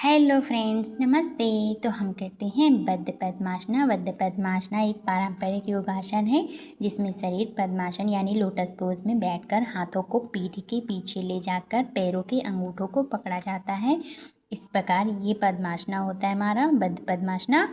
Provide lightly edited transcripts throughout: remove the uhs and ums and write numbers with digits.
Hello friends, नमस्ते। तो हम करते हैं बद्ध पद्मासना। बद्ध पद्मासना एक पारंपरिक योगासन है जिसमें शरीर पद्मासन यानी लोटस पोज में बैठकर हाथों को पीठ के पीछे ले जाकर पैरों के अंगूठों को पकड़ा जाता है। इस प्रकार ये पद्मासना होता है हमारा बद्ध पद्मासना।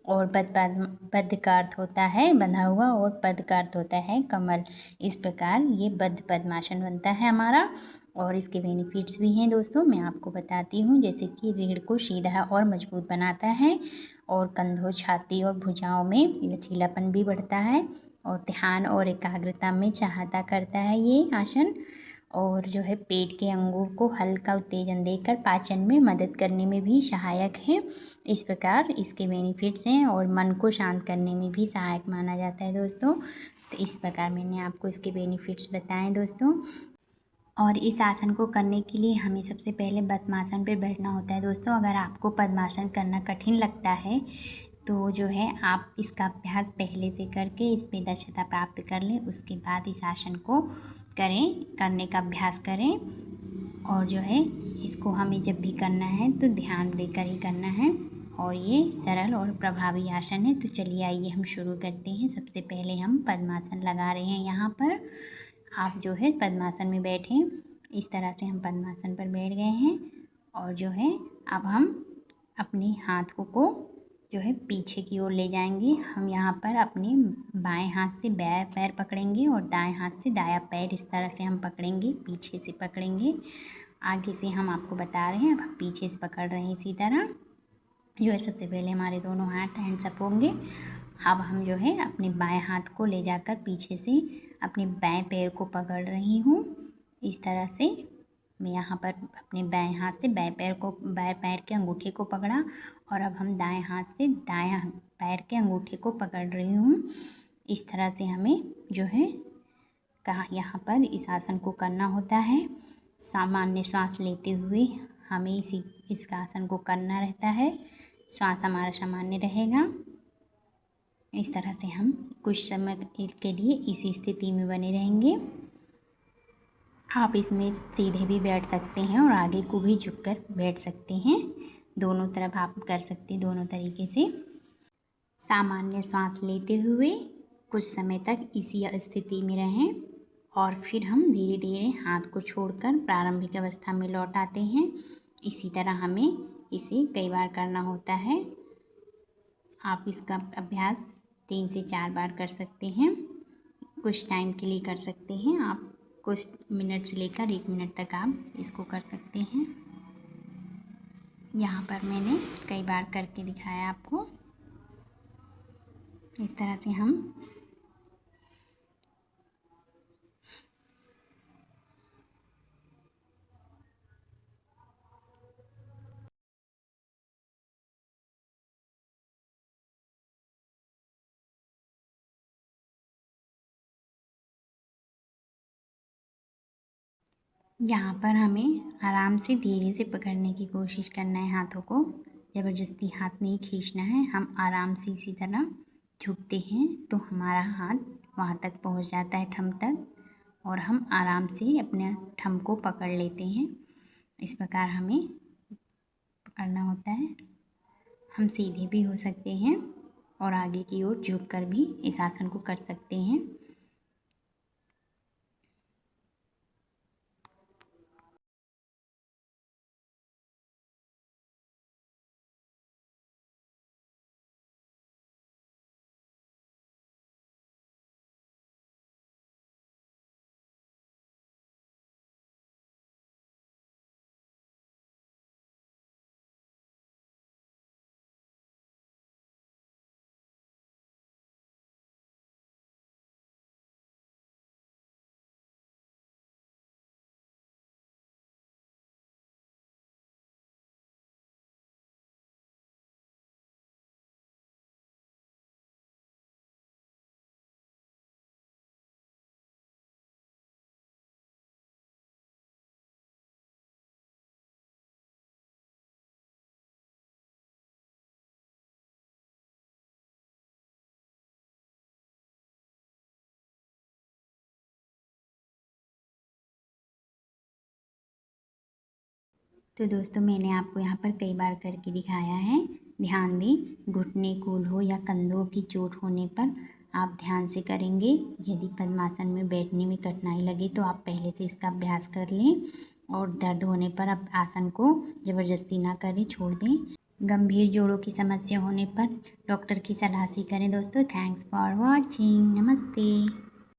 और बद्ध का अर्थ होता है बंधा हुआ और पद का अर्थ होता है कमल। इस प्रकार ये बद्ध पद्मासन बनता है हमारा। और इसके बेनिफिट्स भी हैं दोस्तों, मैं आपको बताती हूँ। जैसे कि रीढ़ को सीधा और मजबूत बनाता है और कंधों, छाती और भुजाओं में लचीलापन भी बढ़ता है और ध्यान और एकाग्रता में सहायता करता है ये आसन। और जो है पेट के अंगों को हल्का उत्तेजन देकर पाचन में मदद करने में भी सहायक है। इस प्रकार इसके बेनिफिट्स हैं और मन को शांत करने में भी सहायक माना जाता है दोस्तों। तो इस प्रकार मैंने आपको इसके बेनिफिट्स बताएं दोस्तों। और इस आसन को करने के लिए हमें सबसे पहले पद्मासन पर बैठना होता है दोस्तों। अगर आपको पद्मासन करना कठिन लगता है तो जो है आप इसका अभ्यास पहले से करके इस पर दक्षता प्राप्त कर लें, उसके बाद इस आसन को करने का अभ्यास करें। और जो है इसको हमें जब भी करना है तो ध्यान देकर ही करना है और ये सरल और प्रभावी आसन है। तो चलिए आइए हम शुरू करते हैं। सबसे पहले हम पद्मासन लगा रहे हैं। यहाँ पर आप जो है पद्मासन में बैठें। इस तरह से हम पद्मासन पर बैठ गए हैं और जो है अब हम अपने हाथों को जो है पीछे की ओर ले जाएंगे। हम यहाँ पर अपने बाएं हाथ से बायां पैर पकड़ेंगे और दाएं हाथ से दायां पैर इस तरह से हम पकड़ेंगे, पीछे से पकड़ेंगे। आगे से हम आपको बता रहे हैं, अब हम पीछे से पकड़ रहे हैं। इसी तरह जो है सबसे पहले हमारे दोनों हाथ हैंड्स अप होंगे। अब हम जो है अपने बाएं हाथ को ले जाकर पीछे से अपने बाएं पैर को पकड़ रही हूँ। इस तरह से मैं यहाँ पर अपने बाएं हाथ से बाएं पैर के अंगूठे को पकड़ा और अब हम दाएं हाथ से दायां पैर के अंगूठे को पकड़ रही हूँ। इस तरह से हमें जो है यहाँ पर इस आसन को करना होता है। सामान्य सांस लेते हुए हमें इस आसन को करना रहता है। श्वास हमारा सामान्य रहेगा। इस तरह से हम कुछ समय के लिए इसी स्थिति में बने रहेंगे। आप इसमें सीधे भी बैठ सकते हैं और आगे को भी झुककर बैठ सकते हैं। दोनों तरफ आप कर सकते हैं, दोनों तरीके से। सामान्य सांस लेते हुए कुछ समय तक इसी स्थिति में रहें और फिर हम धीरे धीरे हाथ को छोड़कर प्रारंभिक अवस्था में लौट आते हैं। इसी तरह हमें इसे कई बार करना होता है। आप इसका अभ्यास 3 से 4 बार कर सकते हैं। कुछ टाइम के लिए कर सकते हैं आप, कुछ मिनट से लेकर 1 मिनट तक आप इसको कर सकते हैं। यहाँ पर मैंने कई बार करके दिखाया आपको। इस तरह से हम यहाँ पर हमें आराम से धीरे से पकड़ने की कोशिश करना है हाथों को। ज़बरदस्ती हाथ नहीं खींचना है। हम आराम से इसी तरह झुकते हैं तो हमारा हाथ वहाँ तक पहुँच जाता है, ठम तक, और हम आराम से अपने ठम को पकड़ लेते हैं। इस प्रकार हमें पकड़ना होता है। हम सीधे भी हो सकते हैं और आगे की ओर झुककर भी इस आसन को कर सकते हैं। तो दोस्तों मैंने आपको यहाँ पर कई बार करके दिखाया है। ध्यान दें, घुटने कूल हो या कंधों की चोट होने पर आप ध्यान से करेंगे। यदि पद्मासन में बैठने में कठिनाई लगे तो आप पहले से इसका अभ्यास कर लें और दर्द होने पर आप आसन को ज़बरदस्ती ना करें, छोड़ दें। गंभीर जोड़ों की समस्या होने पर डॉक्टर की सलाह से करें दोस्तों। Thanks for watching. नमस्ते।